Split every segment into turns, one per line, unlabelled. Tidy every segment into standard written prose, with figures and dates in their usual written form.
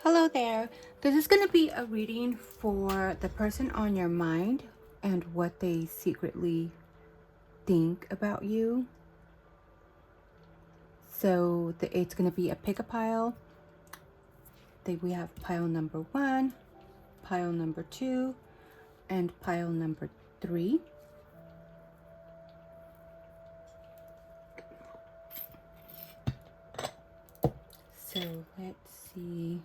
Hello there. This is going to be a reading for the person on your mind and what they secretly think about you. So it's going to be a pick a pile. We have pile number 1, pile number 2, and pile number 3. So let's see.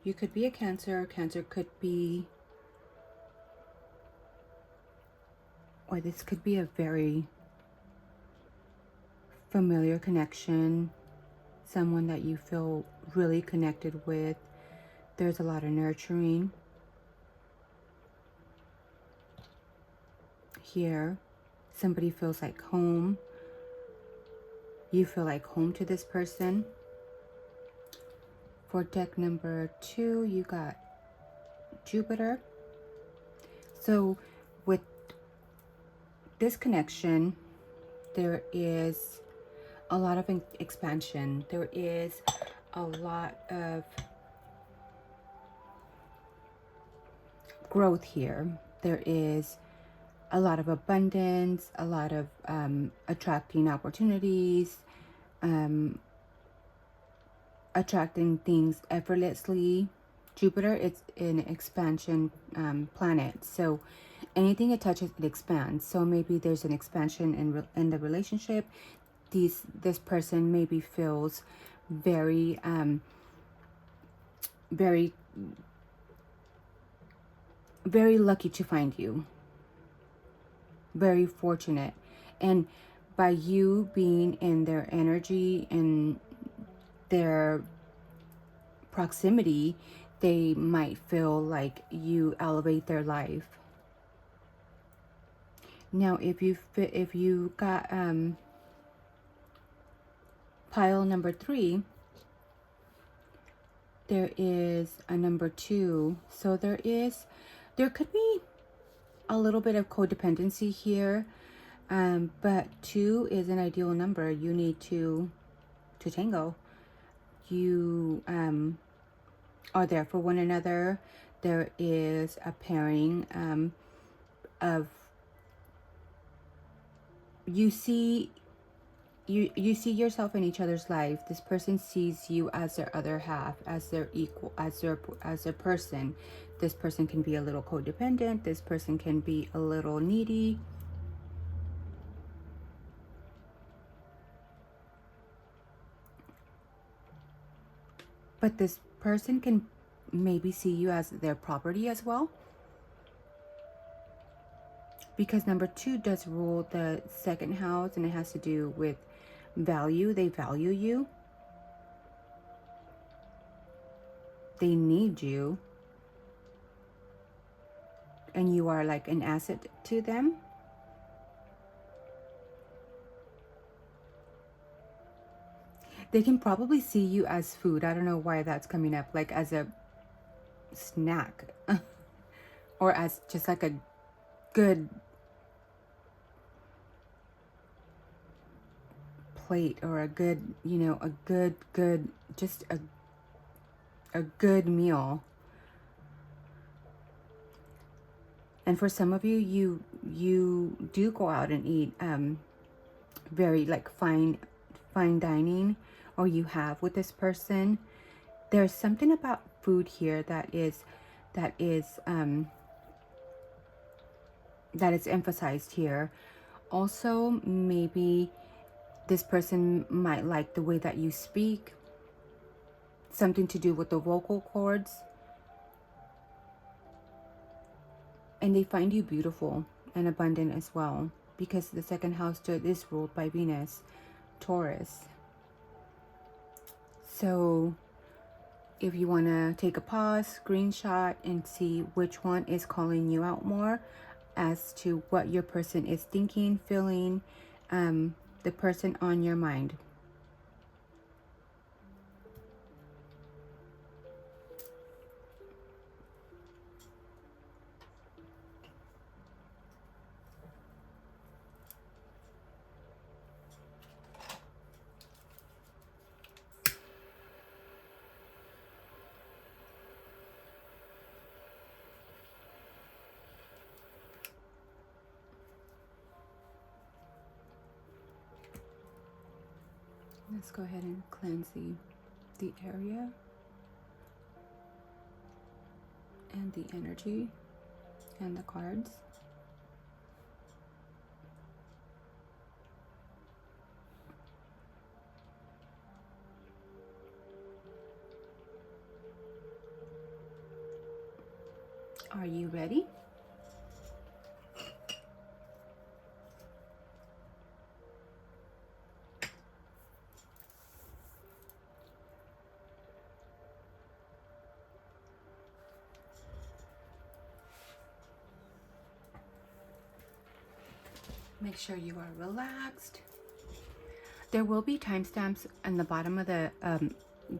You could be a Cancer. Cancer could be, or this could be a very familiar connection, someone that you feel really connected with. There's a lot of nurturing here. Somebody feels like home. You feel like home to this person. For deck number 2, you got Jupiter. So with this connection, there is a lot of expansion. There is a lot of growth here. There is a lot of abundance, a lot of attracting opportunities, attracting things effortlessly. Jupiter is an expansion planet, so anything it touches, it expands. So maybe there's an expansion in the relationship. This person maybe feels very very lucky to find you, very fortunate, and by you being in their energy and their proximity, they might feel like you elevate their life. Now if you got pile number 3, there is a number 2. So there could be a little bit of codependency here, but 2 is an ideal number. You need to tango. You are there for one another. There is a pairing of you see yourself in each other's life. This person sees you as their other half, as their equal, as their person. This person can be a little codependent. This person can be a little needy. But this person can maybe see you as their property as well. Because number 2 does rule the second house, and it has to do with value. They value you. They need you. And you are like an asset to them. They can probably see you as food. I don't know why that's coming up. Like as a snack. Or as just like a good plate, or a good, a good, just a good meal. And for some of you, you do go out and eat very like fine dining, or you have with this person. There's something about food here that is emphasized here. Also, maybe this person might like the way that you speak, something to do with the vocal cords. And they find you beautiful and abundant as well, because the second house is ruled by Venus, Taurus. So if you want to take a pause, screenshot, and see which one is calling you out more as to what your person is thinking, feeling, the person on your mind. Let's go ahead and cleanse the area and the energy and the cards. Are you ready? Make sure you are relaxed. There will be timestamps on the bottom of the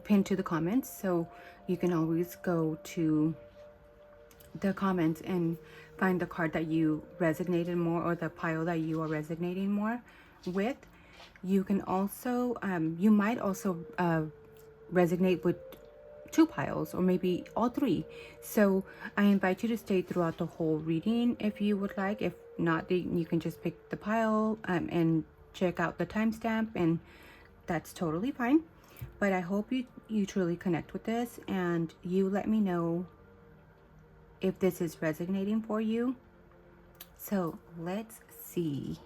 pinned to the comments, so you can always go to the comments and find the card that you resonated more, or the pile that you are resonating more with. You can also you might also resonate with 2 piles, or maybe all 3. So I invite you to stay throughout the whole reading if you would like. If not, you can just pick the pile and check out the timestamp, and that's totally fine. But I hope you truly connect with this, and you let me know if this is resonating for you. So let's see.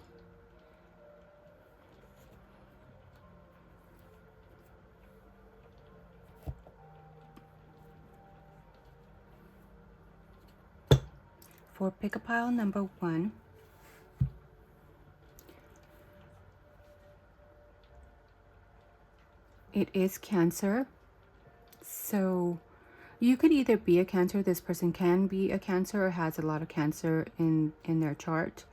For pick a pile number 1, it is Cancer. So you could either be a Cancer, this person can be a Cancer or has a lot of Cancer in their chart.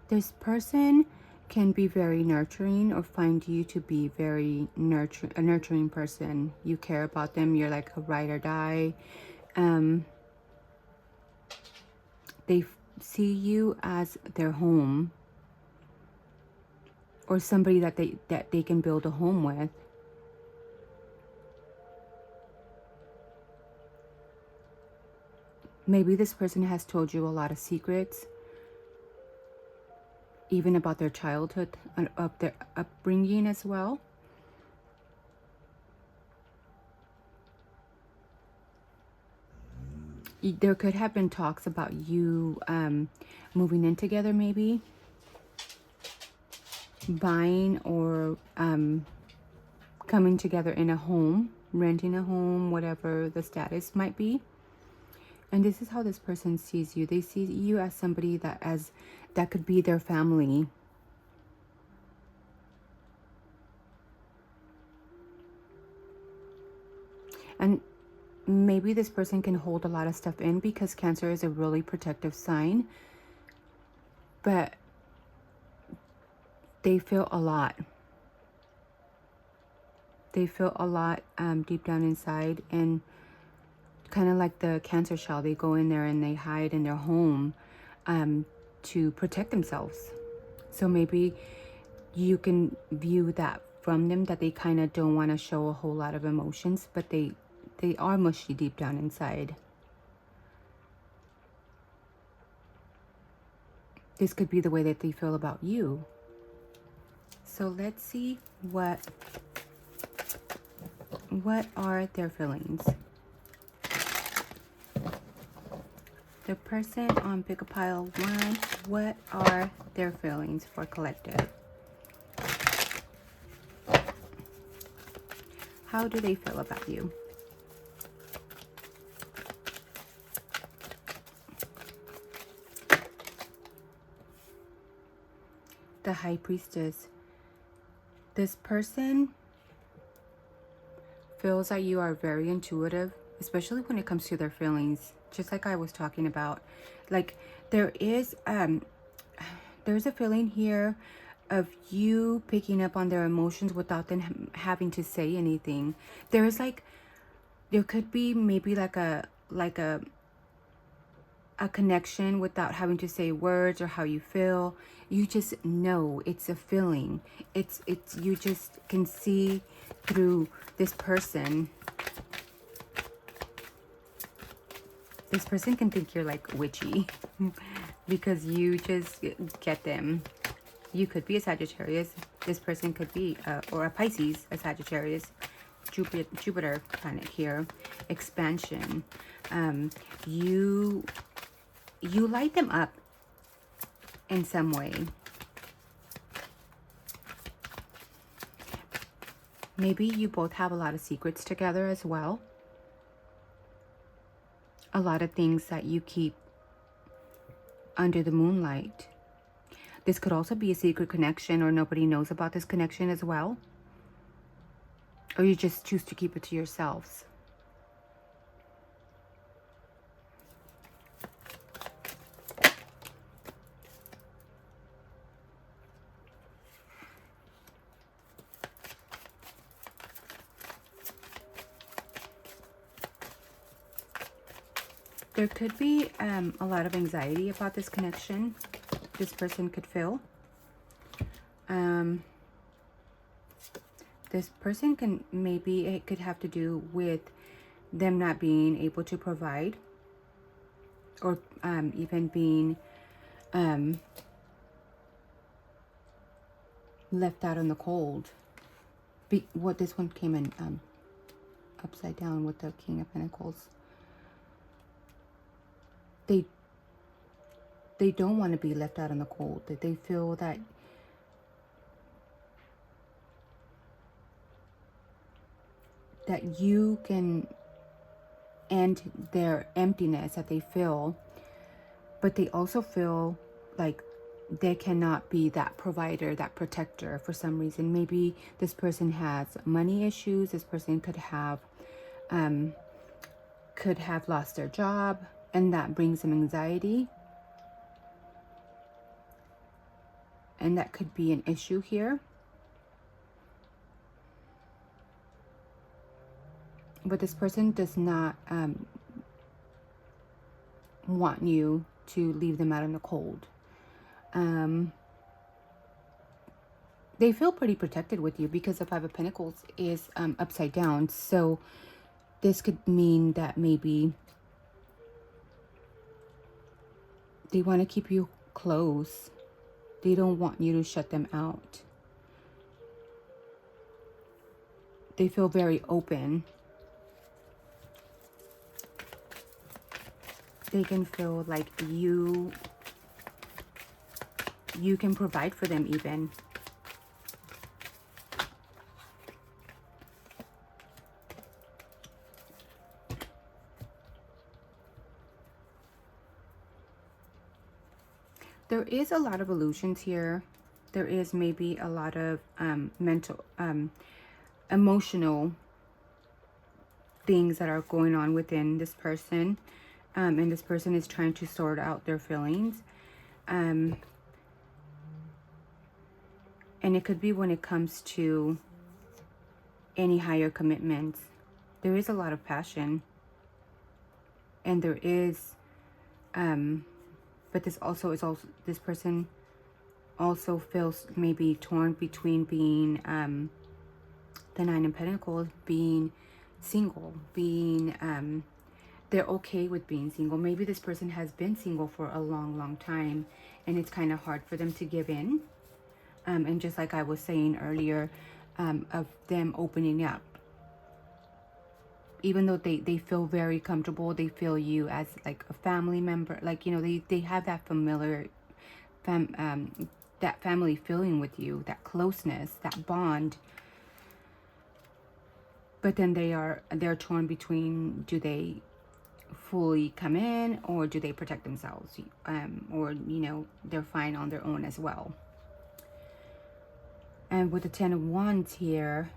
This person can be very nurturing, or find you to be very a nurturing person. You care about them, you're like a ride or die. They see you as their home, or somebody that they can build a home with. Maybe this person has told you a lot of secrets, even about their childhood, of their upbringing as well. There could have been talks about you moving in together, maybe buying or coming together in a home, renting a home, whatever the status might be. And this is how this person sees you. They see you as somebody that could be their family. And maybe this person can hold a lot of stuff in, because Cancer is a really protective sign. But they feel a lot. They feel a lot deep down inside, and kind of like the Cancer shell, they go in there and they hide in their home to protect themselves. So maybe you can view that from them, that they kind of don't want to show a whole lot of emotions, but they are mushy deep down inside. This could be the way that they feel about you. So let's see what are their feelings. The person on Pick a Pile 1, what are their feelings for collective? How do they feel about you? The High Priestess. This person feels that you are very intuitive, especially when it comes to their feelings. Just like I was talking about, like there's a feeling here of you picking up on their emotions without them having to say anything. There could be maybe like a connection without having to say words or how you feel. You just know, it's a feeling. It's you just can see through this person. This person can think you're like witchy because you just get them. You could be a Sagittarius. This person could be, or a Pisces, a Sagittarius, Jupiter planet here. Expansion. You light them up in some way. Maybe you both have a lot of secrets together as well. A lot of things that you keep under the moonlight. This could also be a secret connection, or nobody knows about this connection as well. Or you just choose to keep it to yourselves. There could be a lot of anxiety about this connection this person could feel. This person can, maybe it could have to do with them not being able to provide, or even being left out in the cold. What this one came in upside down with the King of Pentacles. They don't want to be left out in the cold. They feel that you can end their emptiness that they feel, but they also feel like they cannot be that provider, that protector for some reason. Maybe this person has money issues. This person could have lost their job, and that brings them anxiety. And that could be an issue here. But this person does not want you to leave them out in the cold. They feel pretty protected with you because the Five of Pentacles is upside down. So this could mean that maybe they want to keep you close. They don't want you to shut them out. They feel very open. They can feel like you can provide for them even. There is a lot of illusions here. There is maybe a lot of mental, emotional things that are going on within this person. And this person is trying to sort out their feelings. And it could be when it comes to any higher commitments. There is a lot of passion. And there is, but this person also feels maybe torn between being, the Nine of Pentacles, being single, being, they're okay with being single. Maybe this person has been single for a long time, and it's kind of hard for them to give in. And just like I was saying earlier, of them opening up. Even though they feel very comfortable, they feel you as like a family member. Like, you know, they have that familiar, that family feeling with you, that closeness, that bond. But then they're torn between, do they fully come in, or do they protect themselves, or, you know, they're fine on their own as well. And with the Ten of Wands here,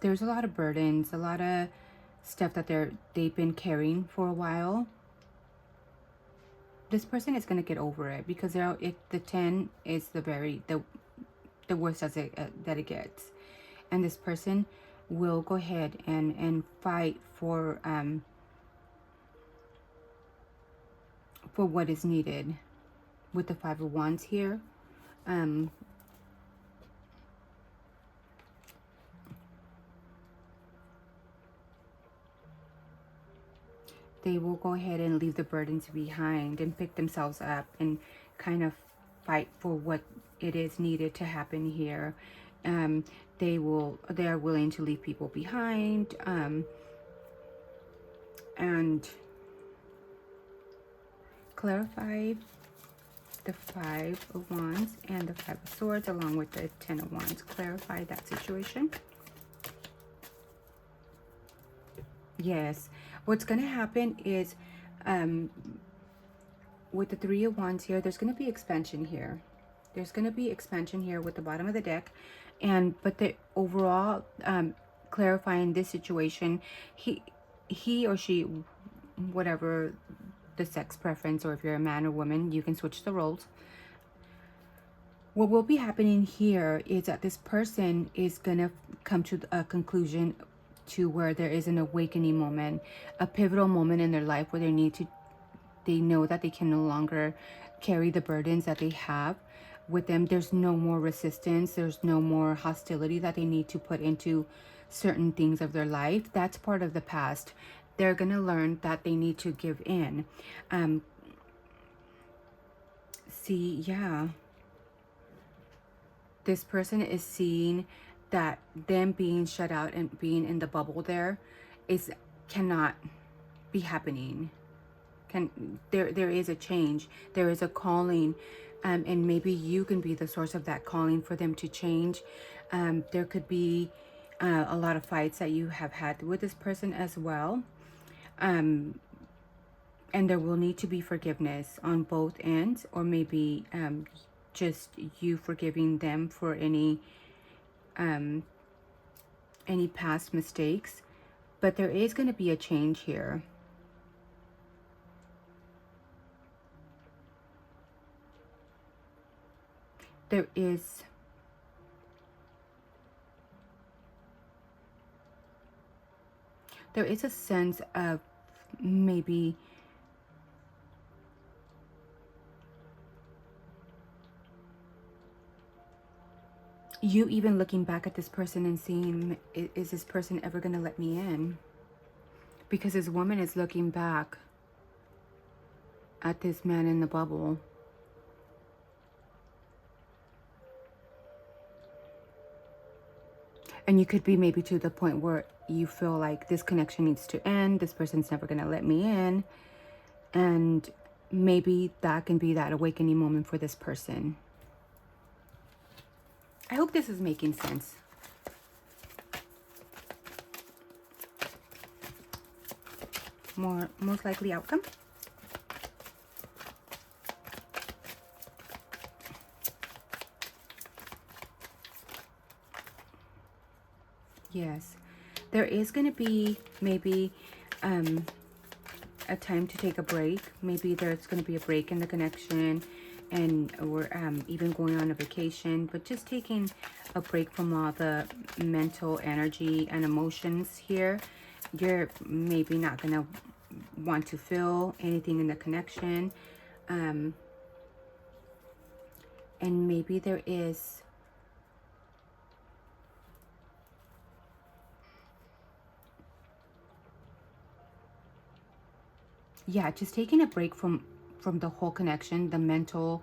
there's a lot of burdens, a lot of stuff that they've been carrying for a while. This person is going to get over it, because the 10 is the worst that it gets. And this person will go ahead and fight for what is needed. With the Five of Wands here, they will go ahead and leave the burdens behind and pick themselves up and kind of fight for what it is needed to happen here. They are willing to leave people behind, and clarify the Five of Wands and the Five of Swords along with the Ten of Wands. Clarify that situation. Yes, what's going to happen is with the Three of Wands here, there's going to be expansion here. There's going to be expansion here with the bottom of the deck. But the overall, clarifying this situation, he or she, whatever the sex preference, or if you're a man or woman, you can switch the roles. What will be happening here is that this person is going to come to a conclusion to where there is an awakening moment, a pivotal moment in their life where they know that they can no longer carry the burdens that they have with them. There's no more resistance. There's no more hostility that they need to put into certain things of their life. That's part of the past. They're going to learn that they need to give in. This person is seeing that them being shut out and being in the bubble there cannot be happening. There is a change. There is a calling, and maybe you can be the source of that calling for them to change. There could be a lot of fights that you have had with this person as well. And there will need to be forgiveness on both ends, or maybe just you forgiving them for any past mistakes. But there is going to be a change here. There is a sense of maybe you even looking back at this person and seeing, is this person ever going to let me in? Because this woman is looking back at this man in the bubble. And you could be maybe to the point where you feel like this connection needs to end. This person's never going to let me in. And maybe that can be that awakening moment for this person. I hope this is making sense. Most likely outcome. Yes, there is going to be maybe a time to take a break. Maybe there's going to be a break in the connection, or even going on a vacation, but just taking a break from all the mental energy and emotions here. You're maybe not going to want to feel anything in the connection. And maybe there is just taking a break from the whole connection, the mental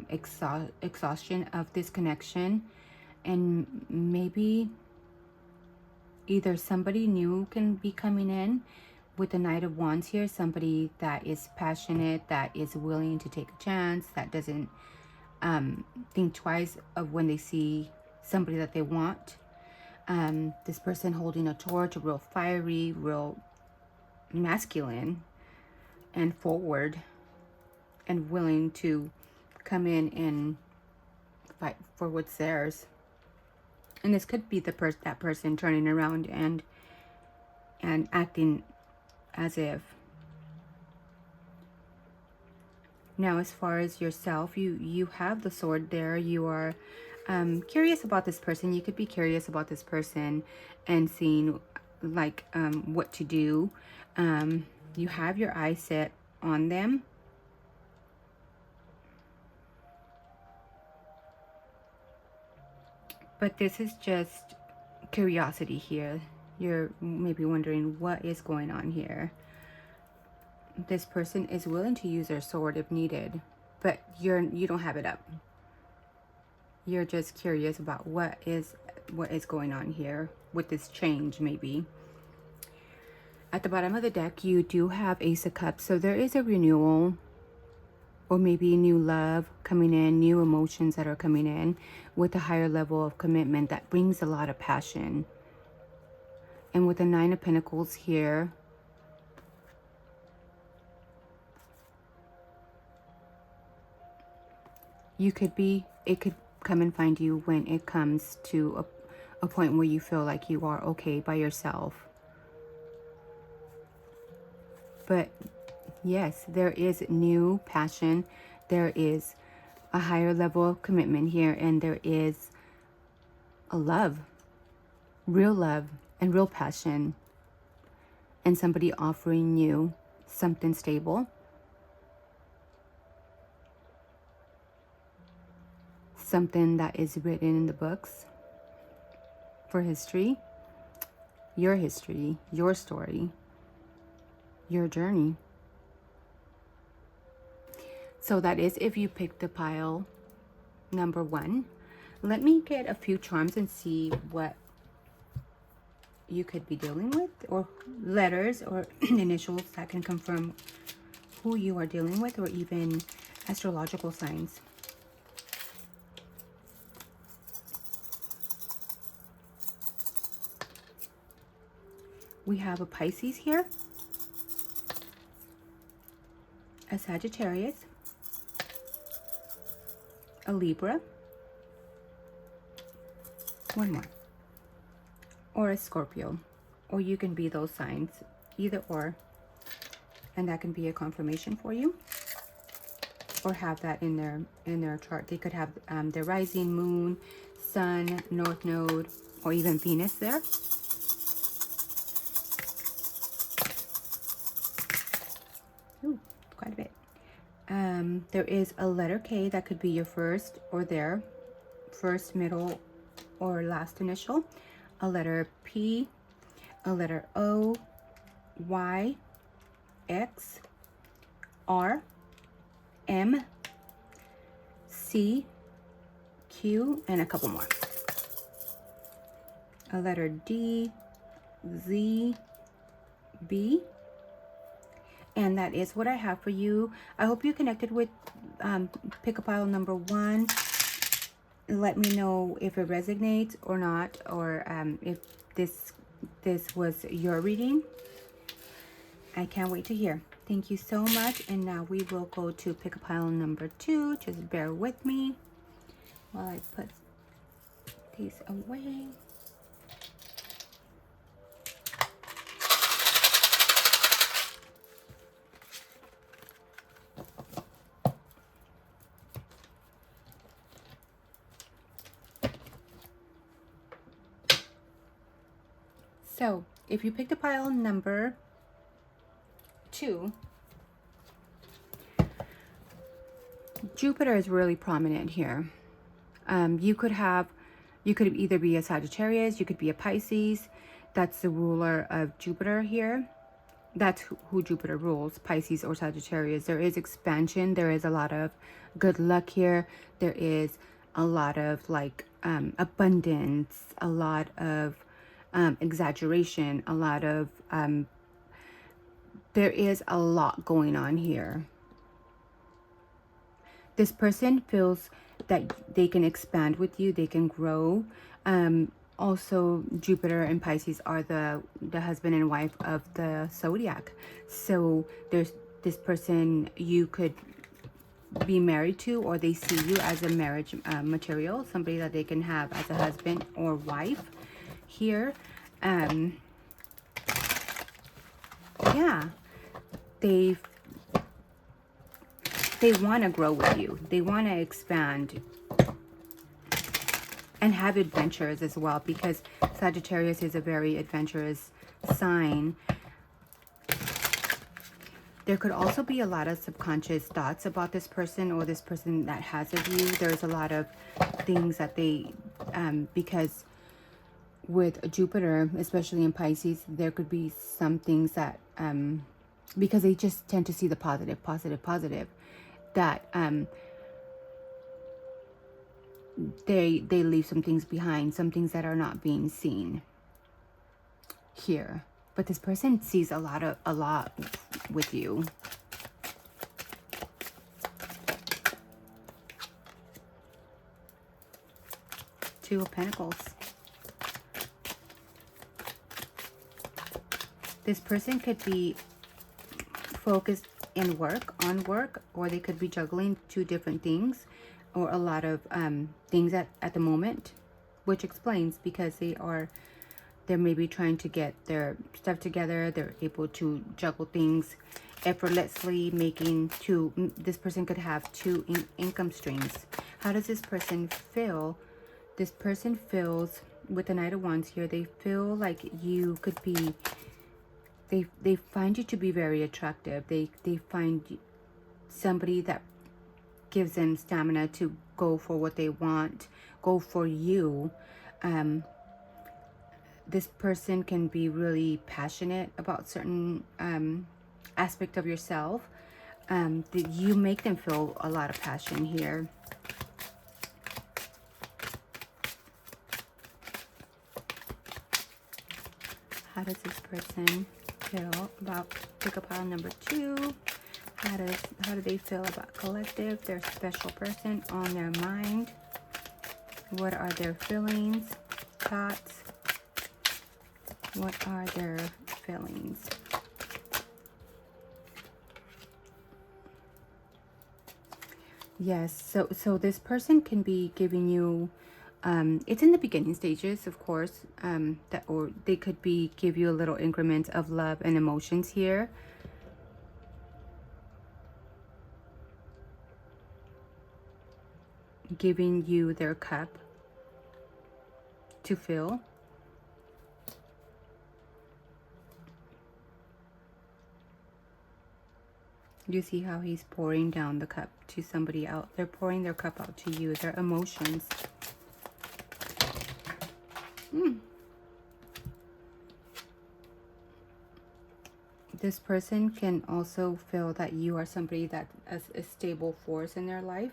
exhaustion of this connection. And maybe either somebody new can be coming in with the Knight of Wands here, somebody that is passionate, that is willing to take a chance, that doesn't think twice of when they see somebody that they want. This person holding a torch, real fiery, real masculine and forward, and willing to come in and fight for what's theirs. And this could be that person turning around and acting as if. Now, as far as yourself, you have the Sword there. You are curious about this person. You could be curious about this person and seeing like what to do. You have your eyes set on them. But this is just curiosity here. You're maybe wondering what is going on here. this person is willing to use their sword if needed, but you don't have it up. You're just curious about what is going on here with this change, maybe. At the bottom of the deck, you do have Ace of Cups, so there is a renewal, or maybe new love coming in, new emotions that are coming in with a higher level of commitment that brings a lot of passion. And with the Nine of Pentacles here, it could come and find you when it comes to a point where you feel like you are okay by yourself. But yes, there is new passion. There is a higher level of commitment here, and there is a love, and real passion, and somebody offering you something stable, something that is written in the books for history, your story, your journey. So that is if you picked the pile number 1. Let me get a few charms and see what you could be dealing with, or letters or initials that can confirm who you are dealing with, or even astrological signs. We have a Pisces here, a Sagittarius, a Libra, one more, or a Scorpio, or you can be those signs, either or, and that can be a confirmation for you, or have that in their chart. They could have their rising, moon, sun, north node, or even Venus there. Ooh, quite a bit. There is a letter K that could be your first or their first, middle, or last initial. A letter P, a letter O, Y, X, R, M, C, Q, and a couple more. A letter D, Z, B. And that is what I have for you. I hope you connected with pick a pile number 1. Let me know if it resonates or not, or if this was your reading. I can't wait to hear. Thank you so much. And now we will go to pick a pile number 2. Just bear with me while I put these away. So if you picked a pile number 2, Jupiter is really prominent here. You could either be a Sagittarius, you could be a Pisces. That's the ruler of Jupiter here. That's who Jupiter rules, Pisces or Sagittarius. There is expansion. There is a lot of good luck here. There is a lot of abundance, a lot of exaggeration, a lot of there is a lot going on here. This person feels that they can expand with you, they can grow. Also, Jupiter and Pisces are the husband and wife of the zodiac. So there's this person you could be married to, or they see you as a marriage material, somebody that they can have as a husband or wife here. Yeah, they want to grow with you. They want to expand and have adventures as well, because Sagittarius is a very adventurous sign. There could also be a lot of subconscious thoughts about this person, or this person that has of you. There's a lot of things that they, because with Jupiter, especially in Pisces, there could be some things that because they just tend to see the positive, positive, positive. That they leave some things behind, some things that are not being seen here. But this person sees a lot with you. Two of Pentacles. This person could be focused in work, on work, or they could be juggling two different things, or a lot of things at the moment, which explains because they're maybe trying to get their stuff together. They're able to juggle things effortlessly, this person could have two income streams. How does this person feel? This person feels, with the Knight of Wands here, they feel like you could be, they find you to be very attractive. They find somebody that gives them stamina to go for what they want, go for you. This person can be really passionate about certain aspect of yourself. You make them feel a lot of passion here. How does this person feel about pickup pile number 2? How do they feel about collective, their special person on their mind? What are their feelings, thoughts? What are their feelings? Yes, so this person can be giving you, it's in the beginning stages, of course, or they could be give you a little increment of love and emotions here. Giving you their cup to fill. You see how he's pouring down the cup to somebody else. They're pouring their cup out to you, their emotions. This person can also feel that you are somebody that is a stable force in their life.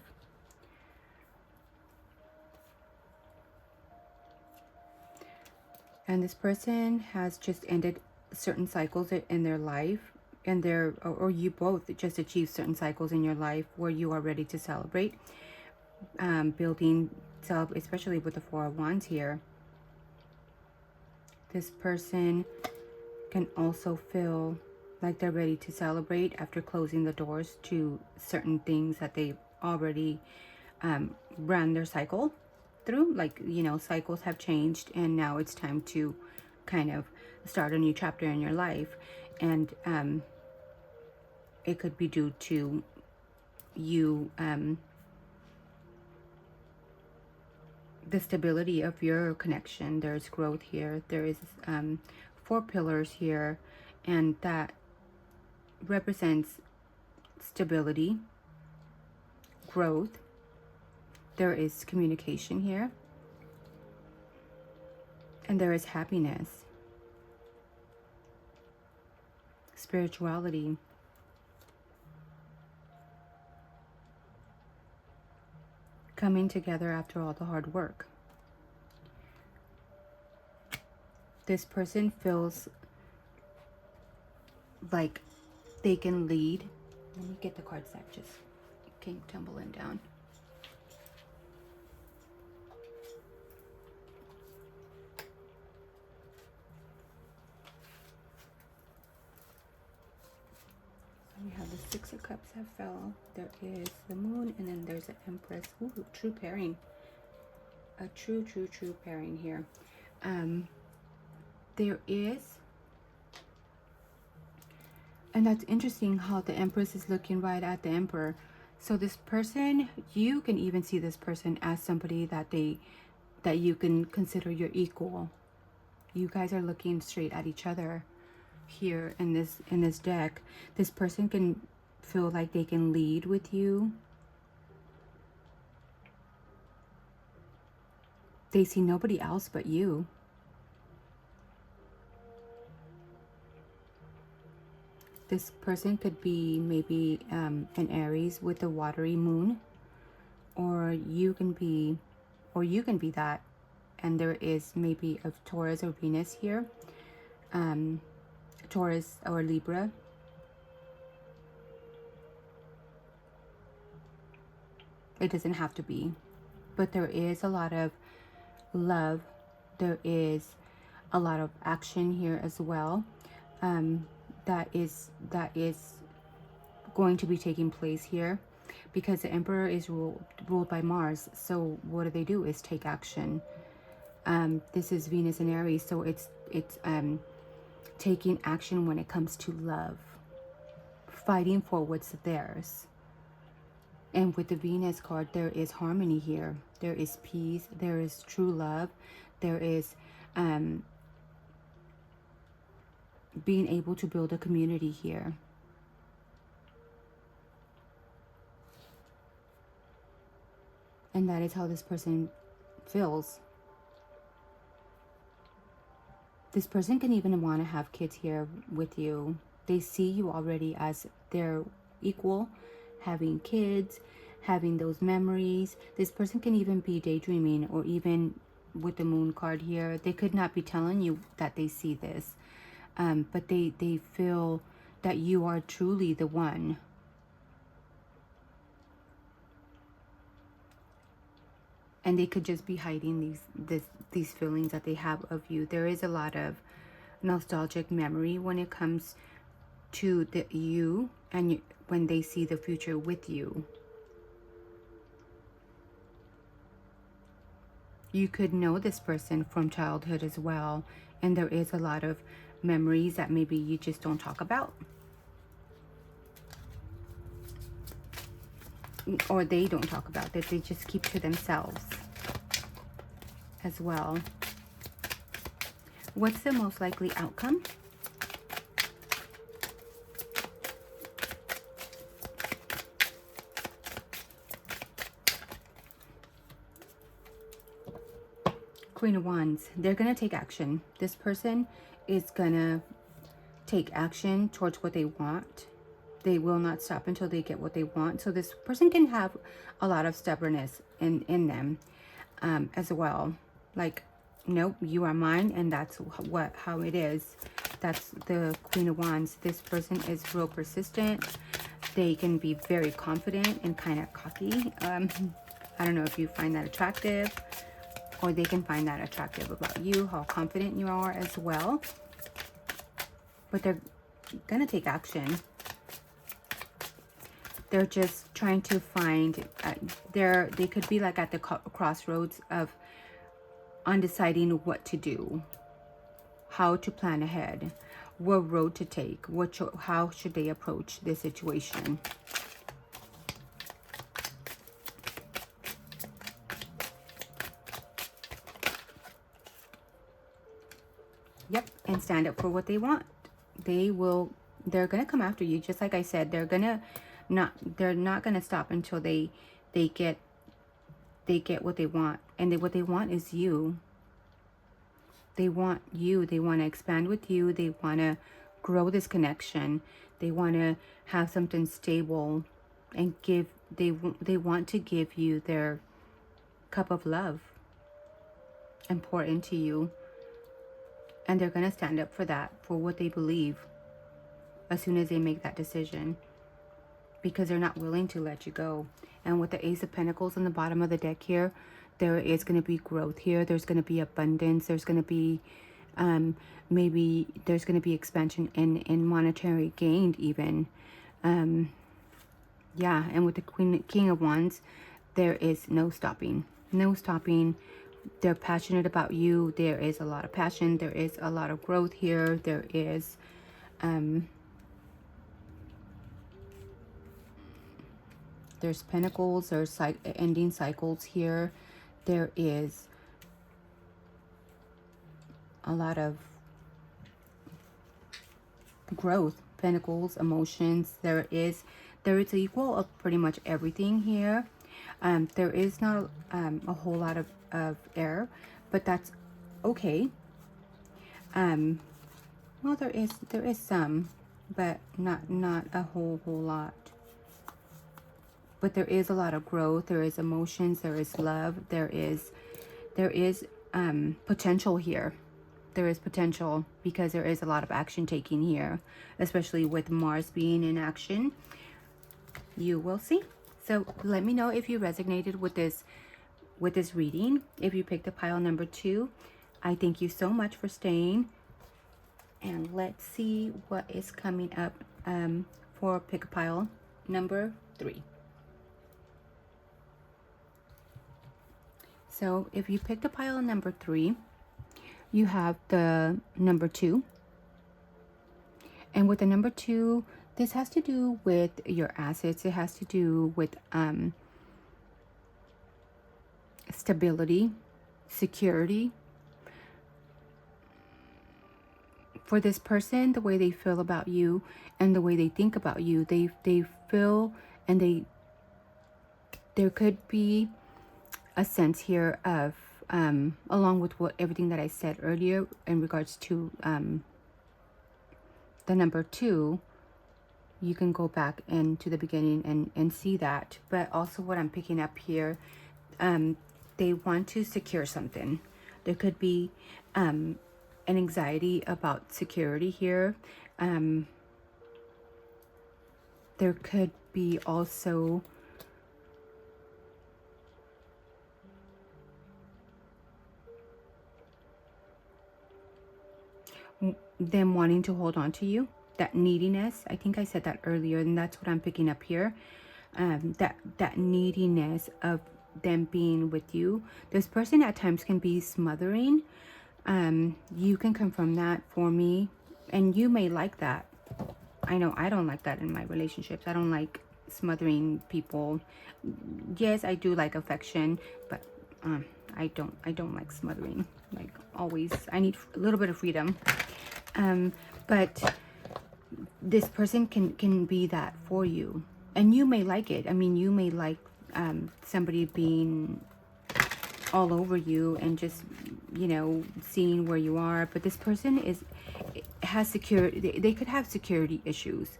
And this person has just ended certain cycles in their life, and or you both just achieved certain cycles in your life where you are ready to celebrate, building self, especially with the Four of Wands here. This person can also feel like they're ready to celebrate after closing the doors to certain things that they've already ran their cycle through. Like, you know, cycles have changed and now it's time to kind of start a new chapter in your life. And it could be due to you, the stability of your connection. There's growth here. There is 4 pillars here, and that represents stability, growth. There is communication here, and there is happiness, spirituality, coming together after all the hard work. This person feels like they can lead. Let me get the cards that just came tumbling down. We have the Six of Cups have fell. There is the Moon, and then there's an Empress. Ooh, true pairing. A true pairing here. There is, and that's interesting how the Empress is looking right at the Emperor. So this person, you can even see this person as somebody that you can consider your equal. You guys are looking straight at each other here in this deck. This person can feel like they can lead with you. They see nobody else but you. This person could be maybe an Aries with a watery moon, or you can be that, and there is maybe a Taurus or Venus here, Taurus or Libra. It doesn't have to be, but there is a lot of love. There is a lot of action here as well. That is going to be taking place here, because the Emperor is ruled by Mars. So what do is take action. This is Venus and Aries, so it's taking action when it comes to love, fighting for what's theirs. And with the Venus card, there is harmony here. There is peace. There is true love. There is being able to build a community here. And that is how this person feels. This person can even want to have kids here with you. They see you already as their equal, having kids, having those memories. This person can even be daydreaming, or even with the moon card here, they could not be telling you that they see this. But they feel that you are truly the one. And they could just be hiding these feelings that they have of you. There is a lot of nostalgic memory when it comes to you, and when they see the future with you. You could know this person from childhood as well, and there is a lot of memories that maybe you just don't talk about, or they don't talk about, that they just keep to themselves as well. What's the most likely outcome? Queen of Wands. They're going to take action. This person is going to take action towards what they want. They will not stop until they get what they want. So this person can have a lot of stubbornness in them as well. Like, nope, you are mine, and that's how it is. That's the Queen of Wands. This person is real persistent. They can be very confident and kind of cocky. I don't know if you find that attractive, or they can find that attractive about you, how confident you are as well. But they're gonna take action. They're just trying to find, they could be like at the crossroads of undeciding what to do, how to plan ahead, what road to take, how should they approach this situation. Yep, and stand up for what they want. They're gonna come after you, just like I said. They're not gonna stop until they get what they want. And what they want is you. They want you. They want to expand with you. They want to grow this connection. They want to have something stable, and they want to give you their cup of love and pour into you. And they're going to stand up for that, for what they believe, as soon as they make that decision, because they're not willing to let you go. And with the Ace of Pentacles on the bottom of the deck here, there is going to be growth here. There's going to be abundance. There's going to be maybe there's going to be expansion in monetary gain even. Yeah, and with the King of Wands, there is no stopping. No stopping. They're passionate about you. There is a lot of passion. There is a lot of growth here. There is there's pentacles. There's ending cycles here. There is a lot of growth, pentacles, emotions. There is equal of pretty much everything here. There is not a whole lot of air, but that's okay. Well, there is some. but not a whole lot. But there is a lot of growth. There is emotions. There is love. There is potential here. There is potential because there is a lot of action taking here, especially with Mars being in action. You will see. So let me know if you resonated with this reading. If you picked a pile number 2, I thank you so much for staying. And let's see what is coming up for pick a pile number 3. So if you picked a pile number 3, you have the number 2. And with the number 2, this has to do with your assets. It has to do with stability, security. For this person, the way they feel about you and the way they think about you, they feel, and there could be a sense here of along with everything that I said earlier in regards to the number 2, you can go back into the beginning and see that. But also what I'm picking up here, they want to secure something. There could be an anxiety about security here. There could be also them wanting to hold on to you, that neediness. I think I said that earlier, and that's what I'm picking up here. That neediness of them being with you. This person at times can be smothering. You can confirm that for me, and you may like that. I know I don't like that in my relationships. I don't like smothering people. Yes, I do like affection, but I don't like smothering. Like always, I need a little bit of freedom. But this person can be that for you, and you may like it. I mean, you may like somebody being all over you and just, you know, seeing where you are. But this person has security. They could have security issues.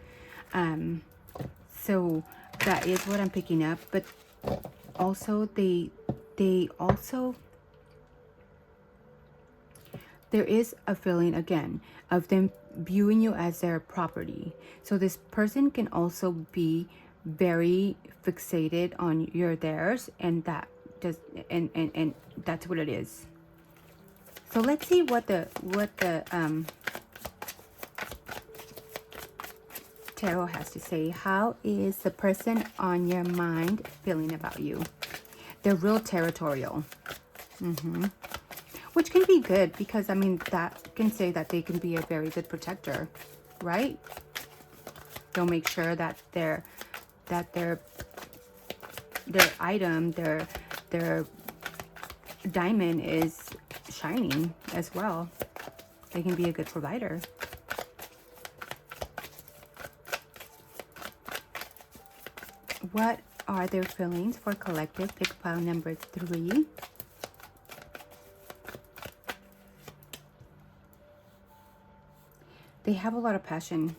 So that is what I'm picking up. But also they also, there is a feeling again of them viewing you as their property. So this person can also be very fixated on your theirs, and that does and that's what it is. So let's see what the tarot has to say. How is the person on your mind feeling about you? They're real territorial. Which can be good, because I mean that can say that they can be a very good protector, right? They'll make sure that their item, their diamond is shining as well. They can be a good provider. What are their feelings for collective pick pile number 3? They have a lot of passion.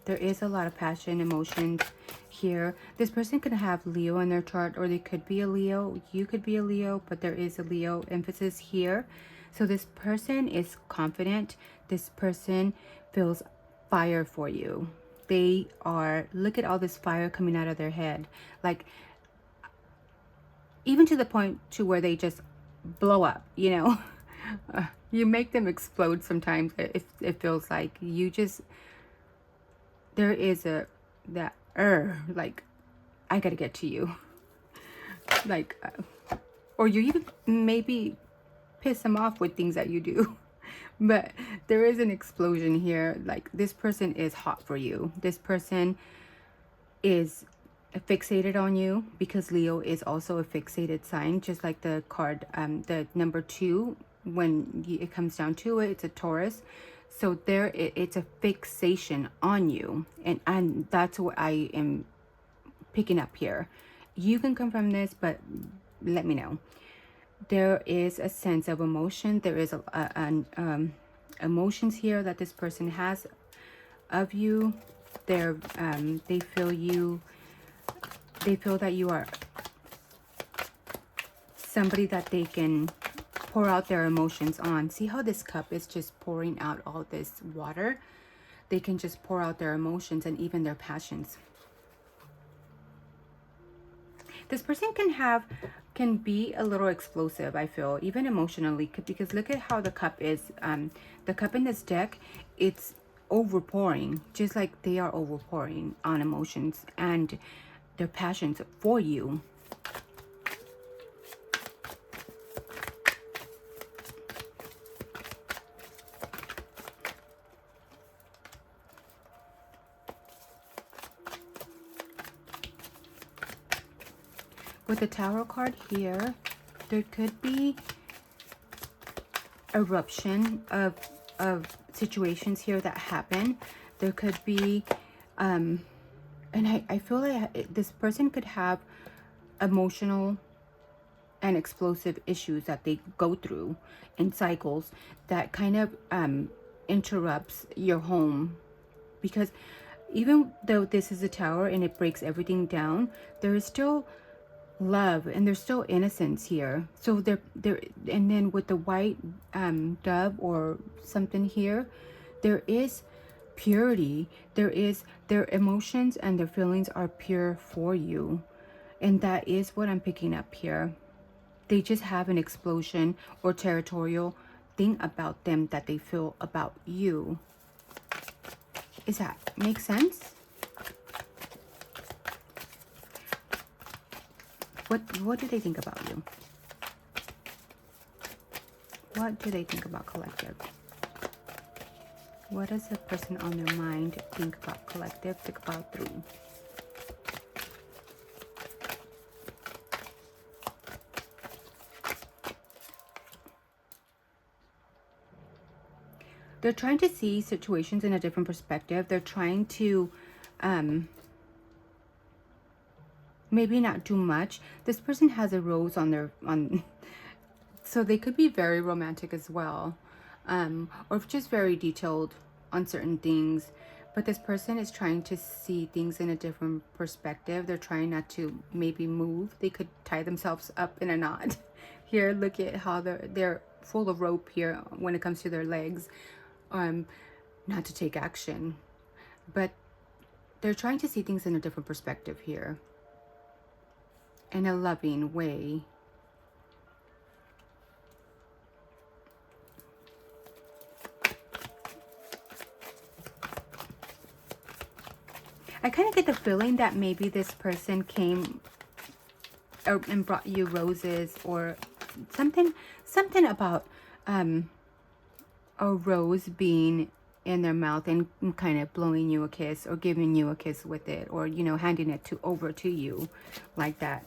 There is a lot of passion, emotions here. This person could have Leo in their chart, or they could be a Leo. You could be a Leo, but there is a Leo emphasis here. So this person is confident. This person feels fire for you. They are, look at all this fire coming out of their head. Like, even to the point to where they just blow up, you know. You make them explode sometimes. It feels like you just, there is that like, I gotta get to you. Like, or you even maybe piss them off with things that you do. But there is an explosion here. Like, this person is hot for you. This person is fixated on you, because Leo is also a fixated sign, just like the card, the number 2, when it comes down to it, it's a Taurus. So there, it's a fixation on you, and that's what I am picking up here. You can confirm this, but let me know. There is a sense of emotion. There is emotions here that this person has of you. They feel you. They feel that you are somebody that they can pour out their emotions on. See how this cup is just pouring out all this water? They can just pour out their emotions and even their passions. This person can be a little explosive, I feel, even emotionally, because look at how the cup is. The cup in this deck, it's overpouring, just like they are overpouring on emotions and their passions for you. With the Tower card here, there could be eruption of situations here that happen. There could be, and I feel like this person could have emotional and explosive issues that they go through in cycles that kind of interrupts your home. Because even though this is a tower and it breaks everything down, there is still love and there's still innocence here. So there and then with the white dove or something here, there is purity. Their emotions and their feelings are pure for you, and that is what I'm picking up here. They just have an explosion or territorial thing about them that they feel about you. Does that make sense? What do they think about you? What do they think about collective? What does the person on their mind think about collective? Think about 3. They're trying to see situations in a different perspective. They're trying to maybe not do much. This person has a rose on their so they could be very romantic as well, or just very detailed on certain things. But this person is trying to see things in a different perspective. They're trying not to maybe move. They could tie themselves up in a knot. Here, look at how they're full of rope here when it comes to their legs, not to take action. But they're trying to see things in a different perspective here, in a loving way. I kind of get the feeling that maybe this person came and brought you roses or something about a rose being in their mouth and kind of blowing you a kiss or giving you a kiss with it, or handing it over to you like that.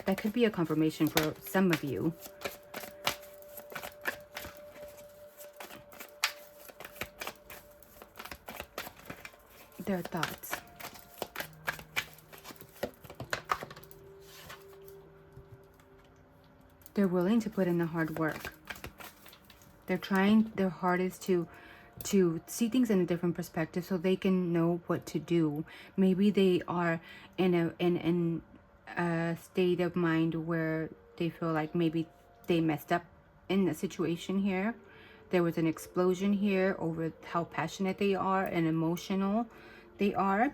That could be a confirmation for some of you. Their thoughts. They're willing to put in the hard work. They're trying their hardest to see things in a different perspective so they can know what to do. Maybe they are in a state of mind where they feel like maybe they messed up in the situation here. There was an explosion here over how passionate they are and emotional they are,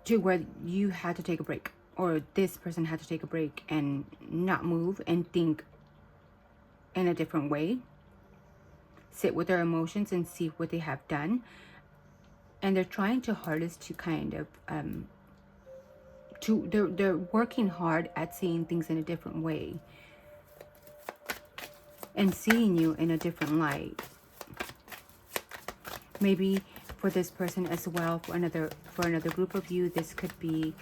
to where you had to take a break, or this person had to take a break and not move and think in a different way, sit with their emotions and see what they have done. And they're trying to hardest to kind of they're working hard at seeing things in a different way and seeing you in a different light. Maybe for this person as well, for another group of you, this could be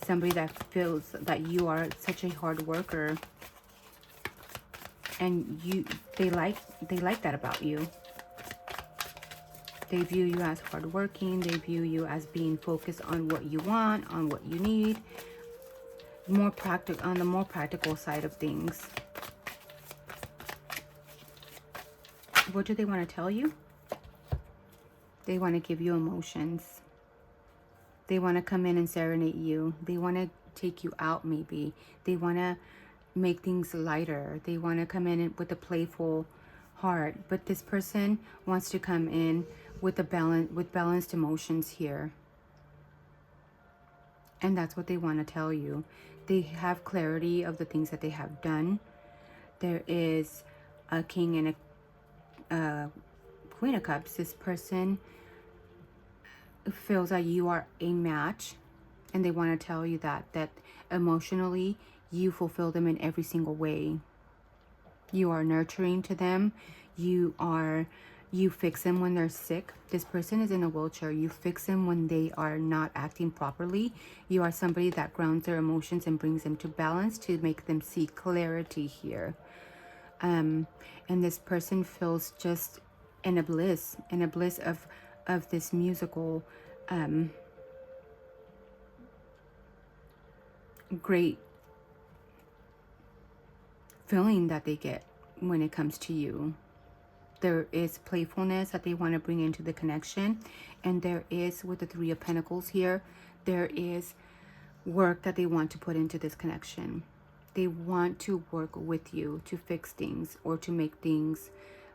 somebody that feels that you are such a hard worker, and they like that about you. They view you as hardworking. They view you as being focused on what you want, on what you need, on the more practical side of things. What do they want to tell you? They want to give you emotions. They want to come in and serenade you. They want to take you out maybe. They want to make things lighter. They want to come in with a playful heart. But this person wants to come in with balanced emotions here. And that's what they want to tell you. They have clarity of the things that they have done. There is a king and a queen of cups. This person feels that you are a match, and they want to tell you that emotionally you fulfill them in every single way. You are nurturing to them. You fix them when they're sick. This person is in a wheelchair. You fix them when they are not acting properly. You are somebody that grounds their emotions and brings them to balance to make them see clarity here. And this person feels just in a bliss of this musical great feeling that they get when it comes to you. There is playfulness that they want to bring into the connection. And there is, with the Three of Pentacles here, there is work that they want to put into this connection. They want to work with you to fix things or to make things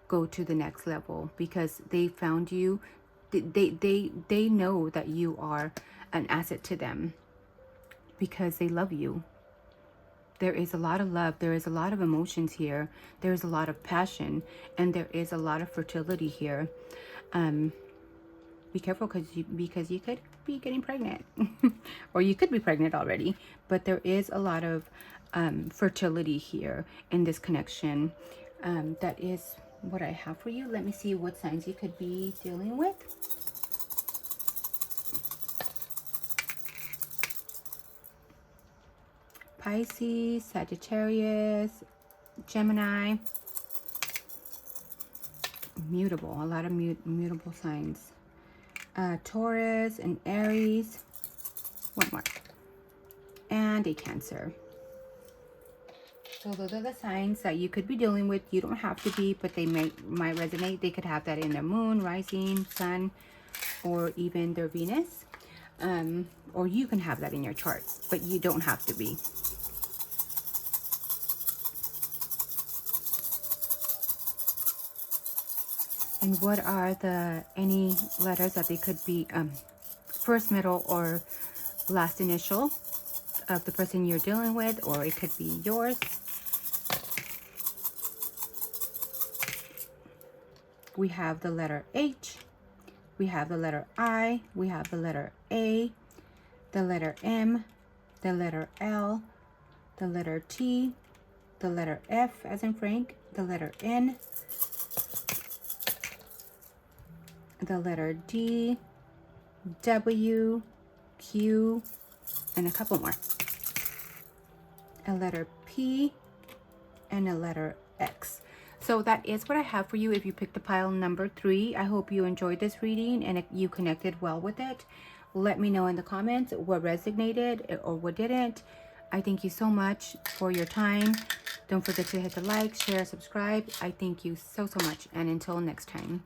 go to the next level, because they found you. They know that you are an asset to them because they love you. There is a lot of love. There is a lot of emotions here. There is a lot of passion, and there is a lot of fertility here. Be careful because you could be getting pregnant, or you could be pregnant already. But there is a lot of fertility here in this connection. That is what I have for you. Let me see what signs you could be dealing with. Pisces, Sagittarius, Gemini. Mutable, a lot of mutable signs. Taurus and Aries. One more. And a Cancer. So those are the signs that you could be dealing with. You don't have to be, but they might resonate. They could have that in their moon, rising, sun, or even their Venus. Or you can have that in your chart, but you don't have to be. And what are any letters that they could be first, middle, or last initial of the person you're dealing with, or it could be yours. We have the letter H, we have the letter I, we have the letter A, the letter M, the letter L, the letter T, the letter F as in Frank, the letter N, the letter D, W, Q, and a couple more. A letter P and a letter X. So that is what I have for you if you picked the pile number 3. I hope you enjoyed this reading and you connected well with it. Let me know in the comments what resonated or what didn't. I thank you so much for your time. Don't forget to hit the like, share, subscribe. I thank you so much, and until next time.